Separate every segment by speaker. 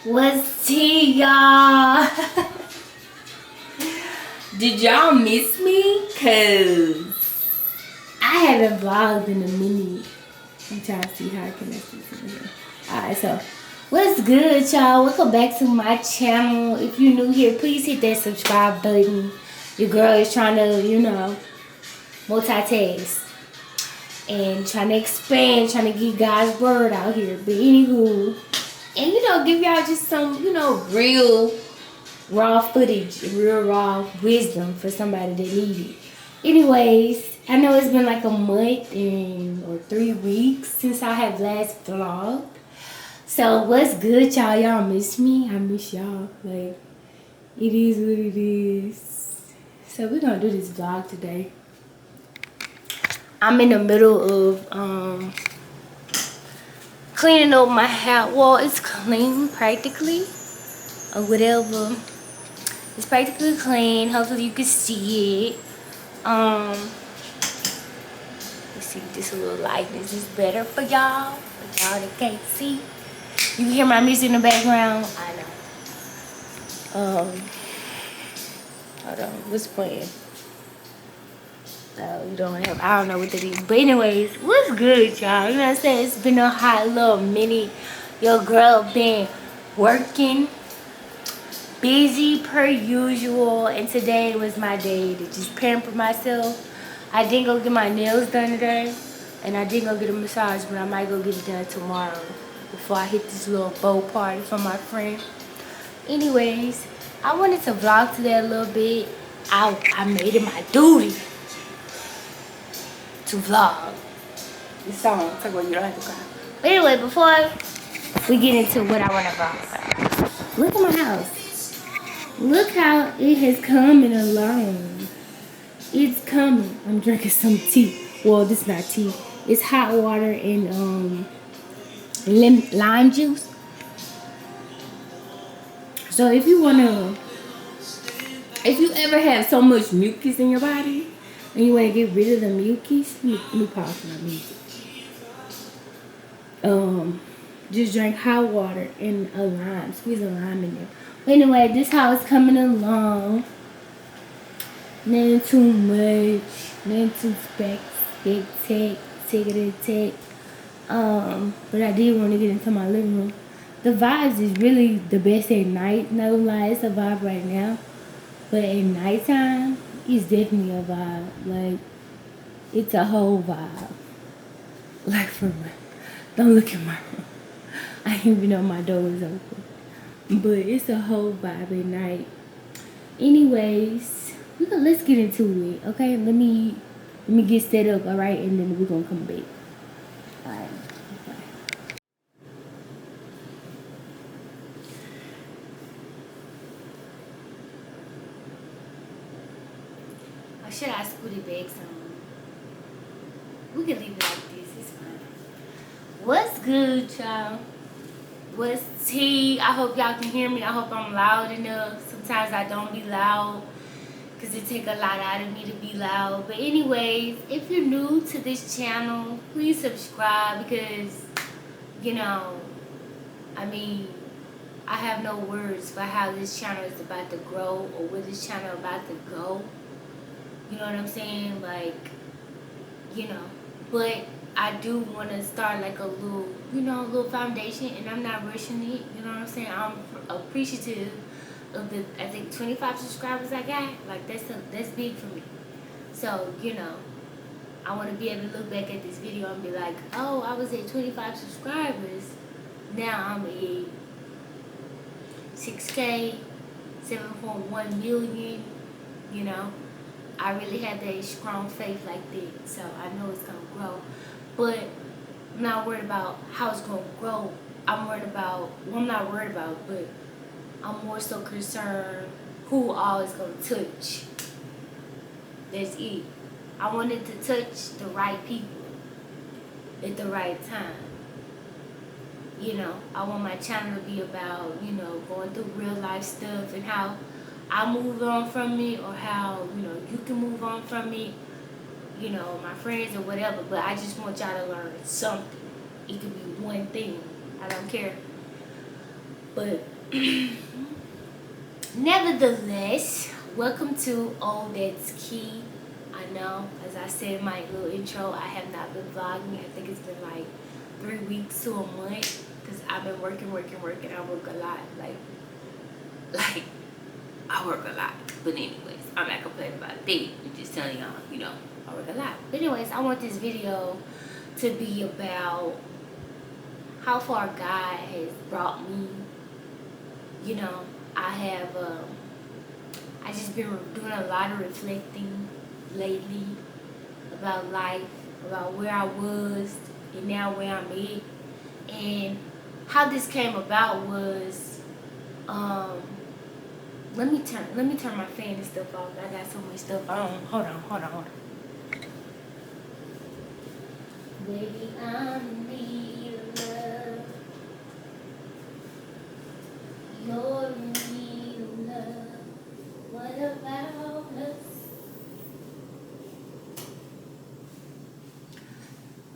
Speaker 1: What's tea, y'all? Did y'all miss me? Cause I haven't vlogged in a minute. I'm trying to see how I can make this in here. Alright, so what's good, y'all? Welcome back to my channel. If you're new here, please hit that subscribe button. Your girl is trying to, multitask and trying to expand, trying to get God's word out here. But anywho, and give y'all just some, real raw footage, real raw wisdom for somebody that need it. Anyways, I know it's been like a month or 3 weeks since I have last vlogged. So what's good, y'all? Y'all miss me? I miss y'all. Like, it is what it is. So we're gonna do this vlog today. I'm in the middle of cleaning up my house. Well, it's clean practically, or whatever. It's practically clean. Hopefully you can see it. Let's see if this little lightness is better for y'all. For y'all that can't see. You can hear my music in the background. I know. Hold on. What's playing? Oh, you don't have. I don't know what that is. But anyways, what's good, y'all? You know what I'm saying? It's been a hot little minute. Your girl been working. Busy per usual, and today was my day to just pamper myself. I didn't go get my nails done today, and I didn't go get a massage, but I might go get it done tomorrow before I hit this little bow party for my friend. Anyways, I wanted to vlog today a little bit. I made it my duty to vlog this song. Talk about you don't have to cry. But anyway, before we get into what I want to vlog about, look at my house. Look how it has coming along. It's coming. I'm drinking some tea. Well, this is not tea. It's hot water and lime juice. So if you ever have so much mucus in your body and you want to get rid of the mucus, let me pause my music. Just drink hot water and a lime. Squeeze a lime in there. Anyway, this house coming along. Nothing too much. Nothing too spectacular. But I did want to get into my living room. The vibes is really the best at night. Not gonna lie, it's a vibe right now. But at nighttime, it's definitely a vibe. Like, it's a whole vibe. Like, for real. Don't look at my room. I didn't even know my door was open. But it's a whole vibe at night. Anyways, let's get into it, okay? Let me get set up, all right? And then we're gonna come back. All right. Okay. Or should I scoot it back some? We can leave it like this. It's fine. What's good, y'all? What's tea? I hope y'all can hear me. I hope I'm loud enough. Sometimes I don't be loud because it take a lot out of me to be loud. But anyways, if you're new to this channel, please subscribe because, I have no words for how this channel is about to grow or where this channel is about to go. You know what I'm saying? Like, but I do want to start like a little foundation, and I'm not rushing it. You know what I'm saying? I'm appreciative of the, I think, 25 subscribers I got. Like, that's big for me. So, I want to be able to look back at this video and be like, oh, I was at 25 subscribers. Now I'm at 6K, 7.1 million, I really have that strong faith like that. So I know it's going to grow. But I'm not worried about how it's going to grow. I'm not worried about, but I'm more so concerned who all is going to touch. That's it. I wanted to touch the right people at the right time. I want my channel to be about, going through real life stuff and how I move on from it, or how, you can move on from it, my friends or whatever. But I just want y'all to learn something. It could be one thing. I don't care. But Nevertheless, welcome to All That's Key. I know, as I said in my little intro, I have not been vlogging. I think it's been like 3 weeks to a month because I've been working. I work a lot. Like I work a lot. But anyways, I'm not complaining about it. I'm just telling y'all, I work a lot. But anyways, I want this video to be about how far God has brought me. I have I just been doing a lot of reflecting lately about life, about where I was and now where I'm at. And how this came about was let me turn my fan and stuff off. I got so much stuff on. Hold on. Baby, I'm in need of love. You're in need of love. What about us?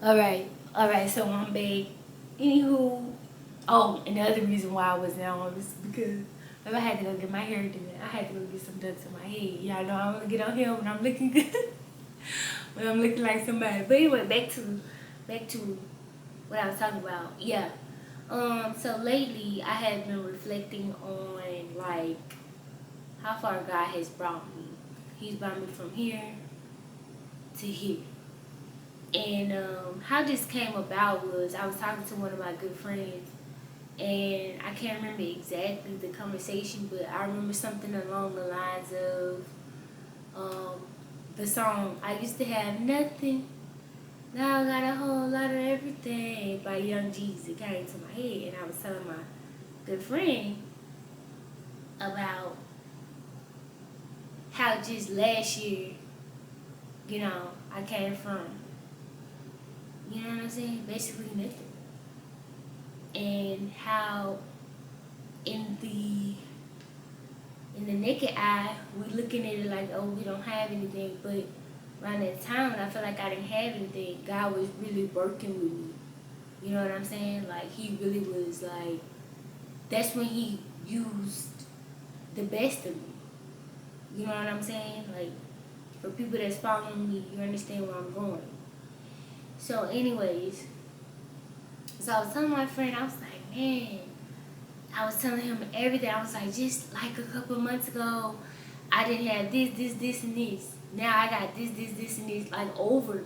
Speaker 1: Alright, so I'm back. Anywho, and the other reason why I wasn't on was because if I had to go get my hair done, I had to go get some done to my head. Y'all know I want to get on here when I'm looking good. When I'm looking like somebody. But anyway, back to what I was talking about. Yeah. So lately I have been reflecting on like how far God has brought me. He's brought me from here to here. And how this came about was I was talking to one of my good friends, and I can't remember exactly the conversation, but I remember something along the lines of the song I used to have nothing, now I got a whole lot of everything by Young Jeezy. It came to my head, and I was telling my good friend about how just last year, I came from, you know what I'm saying, basically nothing. And how in the naked eye, we looking at it like, oh, we don't have anything. But around that time, when I felt like I didn't have anything, God was really working with me. You know what I'm saying? Like, he really was like, that's when he used the best of me. You know what I'm saying? Like, for people that's following me, you understand where I'm going. So anyways, so I was telling my friend, I was like, man, I was telling him everything. I was like, just like a couple of months ago, I didn't have this, and this. Now I got this, and this, like over,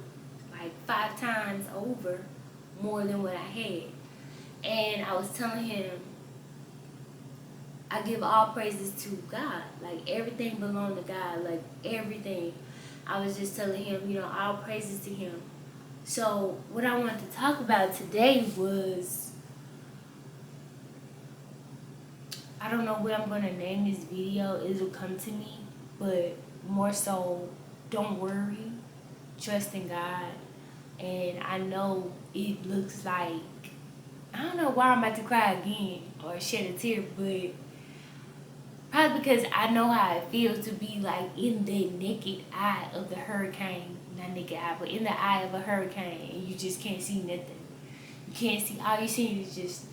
Speaker 1: like 5 times over more than what I had. And I was telling him, I give all praises to God. Like, everything belongs to God. Like, everything. I was just telling him, all praises to him. So, what I wanted to talk about today was, I don't know what I'm going to name this video. It'll come to me. But more so, don't worry. Trust in God. And I know it looks like, I don't know why I'm about to cry again or shed a tear, but probably because I know how it feels to be like in the naked eye of the hurricane. Not naked eye, but in the eye of a hurricane, and you just can't see nothing. You can't see, all you see is just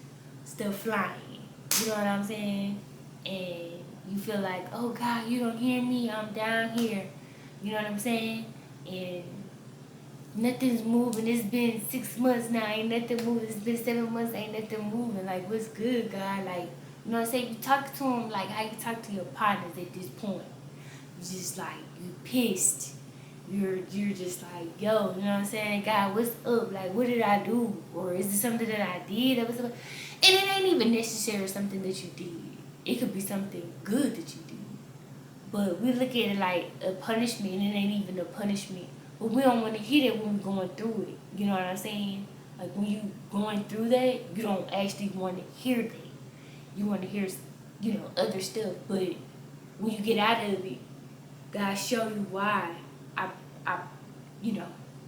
Speaker 1: stuff flying. You know what I'm saying? And you feel like, oh God, you don't hear me, I'm down here. You know what I'm saying? And nothing's moving. It's been 6 months now, ain't nothing moving. It's been 7 months, ain't nothing moving. Like, what's good, God? Like, you know what I'm saying? You talk to him like how you talk to your partners at this point. You just like, you pissed. You're just like, yo, you know what I'm saying? God, what's up? Like, what did I do? Or is it something that I did? And it ain't even necessarily something that you did. It could be something good that you did. But we look at it like a punishment, and it ain't even a punishment. But we don't want to hear that when we're going through it. You know what I'm saying? Like, when you going through that, you don't actually want to hear that. You want to hear, other stuff. But when you get out of it, God show you why I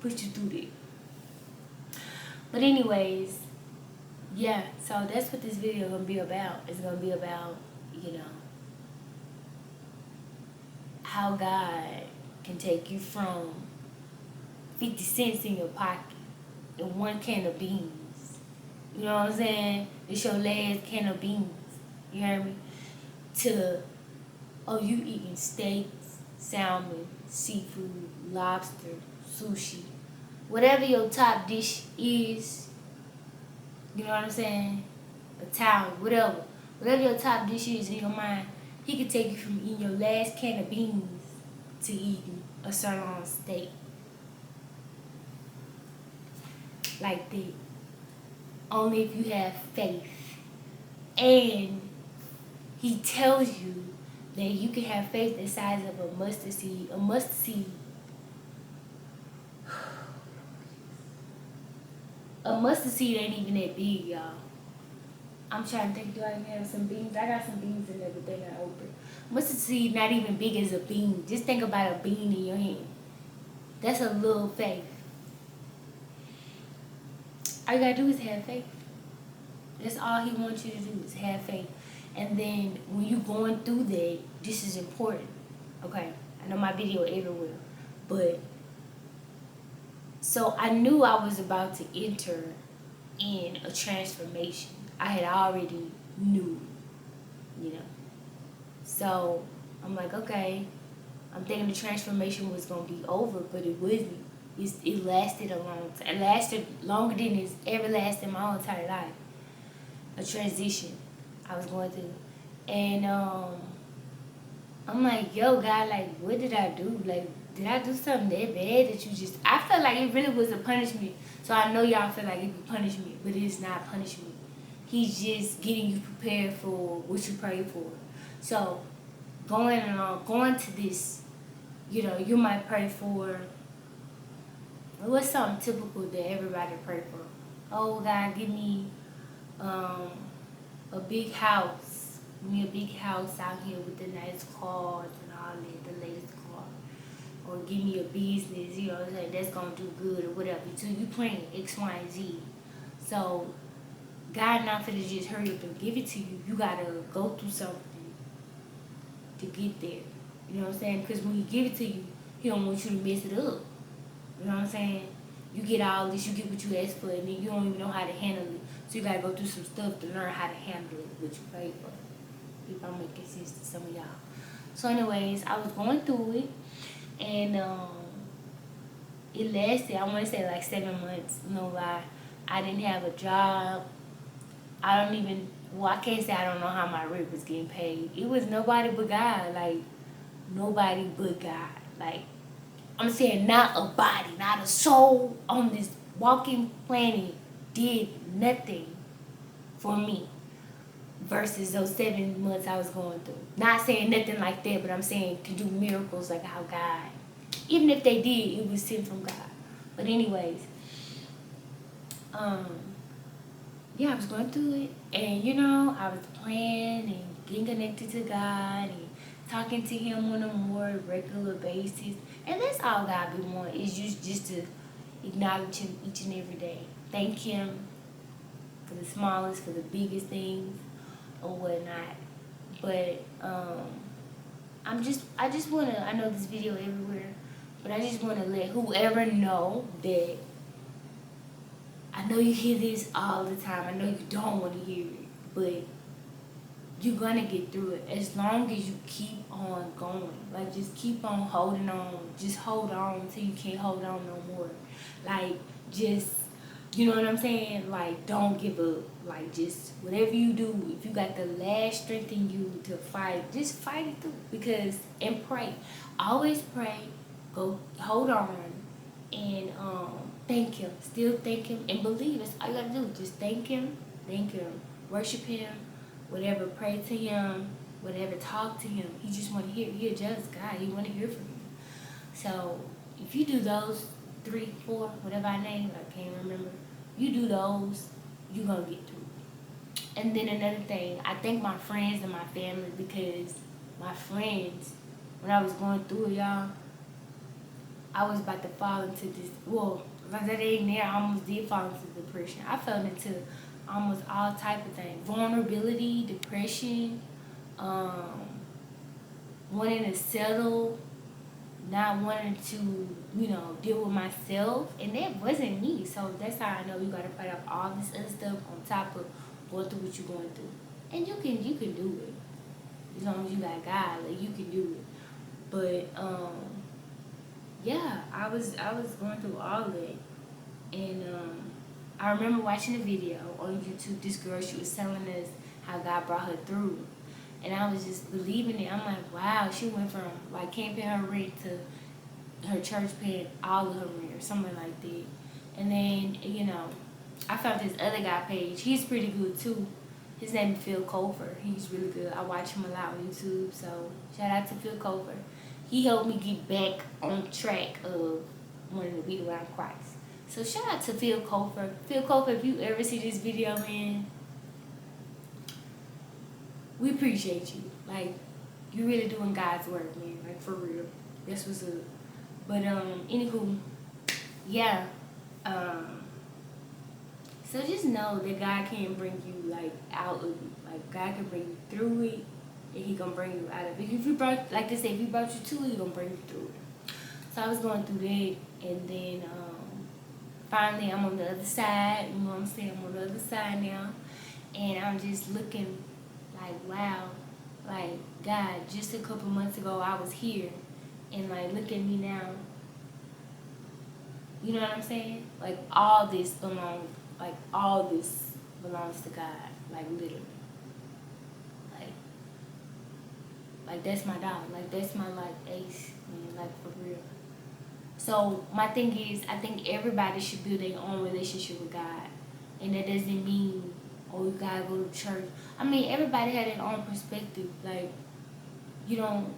Speaker 1: put you through that. But anyways, yeah, so that's what this video is going to be about. It's going to be about, how God can take you from 50 cents in your pocket and 1 can of beans. You know what I'm saying? It's your last can of beans. You hear me? To, oh, you eating steaks, salmon, seafood, lobster, sushi. Whatever your top dish is, you know what I'm saying? Italian, whatever. Whatever your top dish is in your mind, he could take you from eating your last can of beans to eating a sirloin steak. Like that. Only if you have faith. And he tells you that you can have faith the size of a mustard seed. A mustard seed. A mustard seed ain't even that big, y'all. I'm trying to think, do I have some beans? I got some beans in everything I open. Mustard seed not even big as a bean. Just think about a bean in your hand. That's a little faith. All you gotta do is have faith. That's all he wants you to do is have faith. And then when you going through that, this is important. Okay, I know my video everywhere, but so I knew I was about to enter in a transformation. I had already knew, you know. So I'm like, okay, I'm thinking the transformation was gonna be over, but it wasn't. It lasted a long time. It lasted longer than it's ever lasted my whole entire life. A transition I was going through. And I'm like, yo, God, like, what did I do? Like, did I do something that bad that you just... I felt like it really was a punishment. So I know y'all feel like it was punishment, but it's not punishment. He's just getting you prepared for what you prayed for. So going to this, you know, you might pray for... What's something typical that everybody pray for? Oh, God, give me a big house. Give me a big house out here with the nice cars and all that, the latest car. Or give me a business, you know, like that's gonna do good or whatever. So you praying X, Y, and Z. So God not finna just hurry up and give it to you. You gotta go through something to get there. You know what I'm saying? Because when he give it to you, he don't want you to mess it up. You know what I'm saying? You get all this, you get what you asked for, and then you don't even know how to handle it. So you gotta go through some stuff to learn how to handle it, what you paid for. If I'm making sense to some of y'all. So anyways, I was going through it, and it lasted, I want to say like 7 months, no lie. I didn't have a job. I can't say I don't know how my rent was getting paid. It was nobody but God, like, nobody but God. Like, I'm saying not a body, not a soul on this walking planet did nothing for me versus those 7 months I was going through. Not saying nothing like that, but I'm saying can do miracles like how God, even if they did, it was sent from God. But anyways, yeah, I was going through it, and you know, I was praying and getting connected to God and talking to Him on a more regular basis, and that's all God be wanting is just to acknowledge Him each and every day, thank Him for the smallest, for the biggest things, or whatnot. But I just wanna, I know this video everywhere, but I just wanna let whoever know that I know you hear this all the time. I know you don't want to hear it, but you're gonna get through it as long as you keep on going. Like, just keep on holding on. Just hold on until you can't hold on no more. Like, just, you know what I'm saying? Like, don't give up. Like, just whatever you do, if you got the last strength in you to fight, just fight it through. Because, and pray. Always pray. Go, hold on. And, thank Him. Still thank Him and believe. That's all you gotta do. Just thank Him, worship Him, whatever, pray to Him, whatever, talk to Him. He just want to hear. He a jealous God. He want to hear from you. So if you do those 3, 4, whatever I named, I can't remember. You do those, you gonna get through it. And then another thing, I thank my friends and my family, because my friends, when I was going through it, y'all, I was about to fall into this, well, like that ain't there, I almost did fall into depression. I fell into almost all type of things. Vulnerability, depression, wanting to settle, not wanting to, you know, deal with myself. And that wasn't me. So that's how I know you got to fight off all this other stuff on top of going through what you're going through. And you can do it. As long as you got God, like, you can do it. But yeah, I was going through all that. And I remember watching a video on YouTube. This girl, she was telling us how God brought her through. And I was just believing it. I'm like, wow, she went from like can't pay her rent to her church paying all of her rent or something like that. And then, I found this other guy page. He's pretty good too. His name is Phil Colfer. He's really good. I watch him a lot on YouTube. So shout out to Phil Colfer. He helped me get back on track of wanting to be around Christ. So shout out to Phil Colfer. Phil Colfer, if you ever see this video, man, we appreciate you. Like, you really doing God's work, man. Like, for real. That's what's up. But anywho, yeah. So just know that God can bring you like out of it. Like, God can bring you through it, and He gonna bring you out of it. If you brought, like they say, if He brought you to it, He gonna bring you through it. So I was going through that, and then finally I'm on the other side. You know what I'm saying? I'm on the other side now, and I'm just looking like, wow, like, God, just a couple months ago I was here, and like, look at me now. You know what I'm saying? Like, all this belongs to God. Like, literally. Like that's my dog. Like, that's my, like, ace, man. Like, for real. So my thing is, I think everybody should build their own relationship with God, and that doesn't mean, oh, you gotta go to church. I mean, everybody had their own perspective. Like, you don't.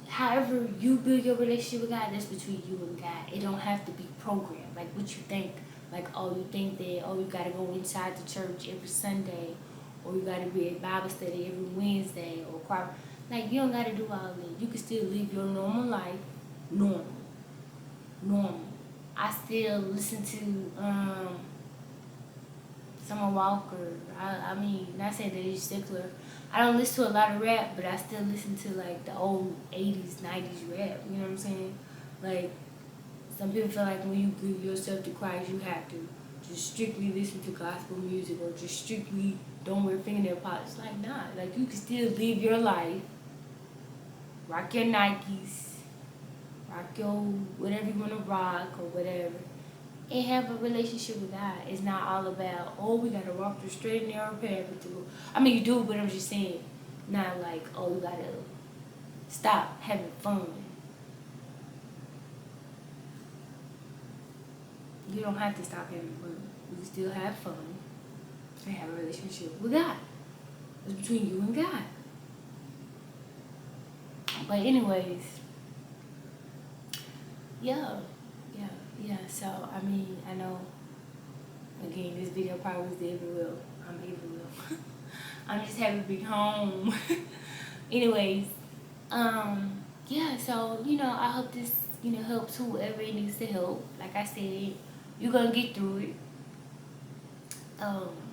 Speaker 1: However you build your relationship with God, that's between you and God. It don't have to be programmed. Like, what you think. Like, oh, you think that, oh, you gotta go inside the church every Sunday, or you gotta be at Bible study every Wednesday, or choir. Like, you don't gotta do all that. You can still live your normal life, normal. I still listen to Summer Walker. I mean, not saying that he's secular. I don't listen to a lot of rap, but I still listen to like the old 80s, 90s rap. You know what I'm saying? Like, some people feel like when you give yourself to Christ, you have to just strictly listen to gospel music, or just strictly don't wear fingernail polish. Like, nah. Like, you can still live your life, rock your Nikes, rock your whatever you want to rock or whatever, and have a relationship with God. It's not all about, oh, we gotta walk the straight and narrow path. I mean, you do, but I'm just saying, not like, oh, you gotta stop having fun. You don't have to stop having fun. You can still have fun and have a relationship with God. It's between you and God. But anyways, yeah. So, I mean, I know, again, this video probably was everywhere. I'm everywhere. I'm just happy to be home. Anyways, yeah, so, I hope this, helps whoever it needs to help. Like I said, you're going to get through it.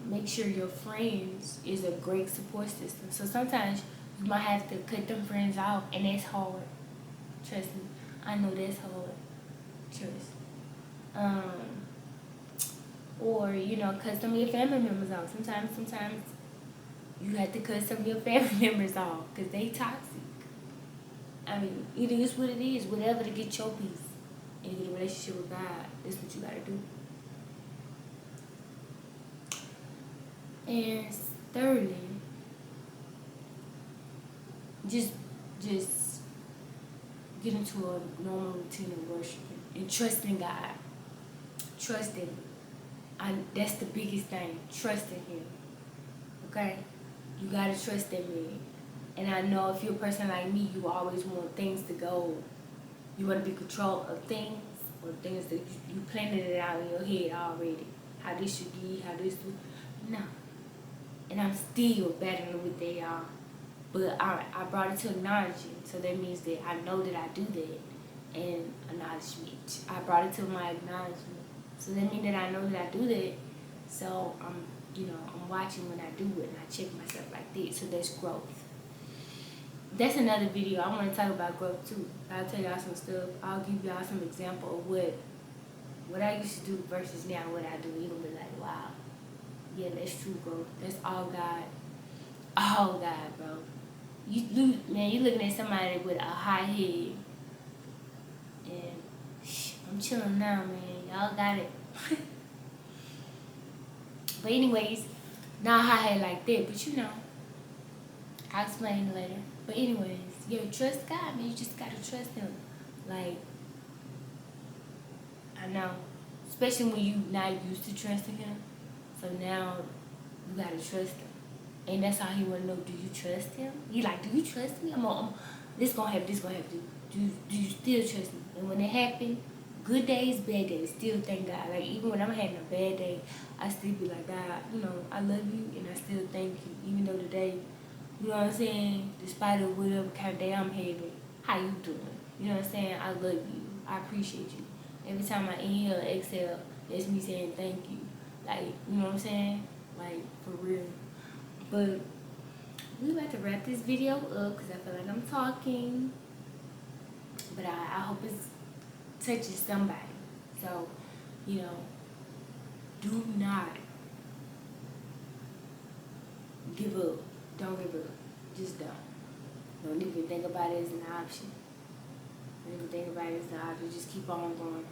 Speaker 1: Make sure your friends is a great support system. So sometimes you might have to cut them friends out, and that's hard. Trust me. I know that's hard. Trust. Or, cut some of your family members off. Sometimes you have to cut some of your family members off because they toxic. I mean, it is what it is. Whatever to get your peace and get a relationship with God, that's what you got to do. And thirdly, just get into a normal routine of worshiping and trusting God. Trusting. That's the biggest thing. Trusting Him. Okay? You gotta trust that man. And I know if you're a person like me, you always want things to go. You want to be in control of things, or things that you planted it out in your head already. How this should be, how this would. No. And I'm still battling with that, y'all. But I brought it to acknowledgement. So that means that I know that I do that. And acknowledgement. I brought it to my acknowledgement. So that means that I know that I do that. So I'm watching when I do it, and I check myself like that. So that's growth. That's another video. I want to talk about growth too. I'll tell y'all some stuff. I'll give y'all some example of what I used to do versus now what I do. You're gonna be like, wow, yeah, that's true growth. That's all God. Oh God, bro. You looking at somebody with a high head, and I'm chilling now, man. Y'all got it. But anyways, not high head like that, but you know, I'll explain it later. But anyways, yeah, trust God, man. You just gotta trust Him. Like, I know, especially when you not used to trusting Him. So now you gotta trust Him. And that's how He wanna know, do you trust Him? He like, do you trust me? This gonna happen, this gonna happen. Do you still trust me? And when it happen, good days, bad days, still thank God. Like, even when I'm having a bad day, I still be like, God, you know, I love you and I still thank you. Even though today, you know what I'm saying, despite of whatever kind of day I'm having, how you doing? You know what I'm saying? I love you. I appreciate you. Every time I inhale and exhale, it's me saying thank you. Like, you know what I'm saying? Like, for real. But we about to wrap this video up because I feel like I'm talking. But I hope it touches somebody. So, you know, do not give up. Don't give up. Just don't. Don't even think about it as an option. Don't even think about it as an option. Just keep on going.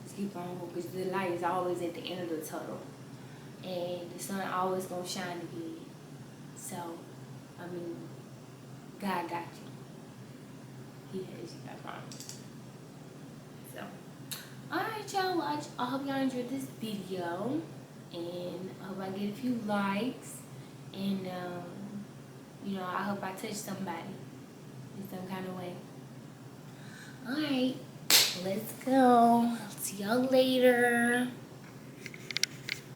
Speaker 1: Just keep on going. Because the light is always at the end of the tunnel. And the sun always going to shine again. So, I mean, God got you. He has you, I promise. So, alright, y'all. Well, I hope y'all enjoyed this video. And I hope I get a few likes. And, you know, I hope I touch somebody in some kind of way. Alright, let's go. See y'all later.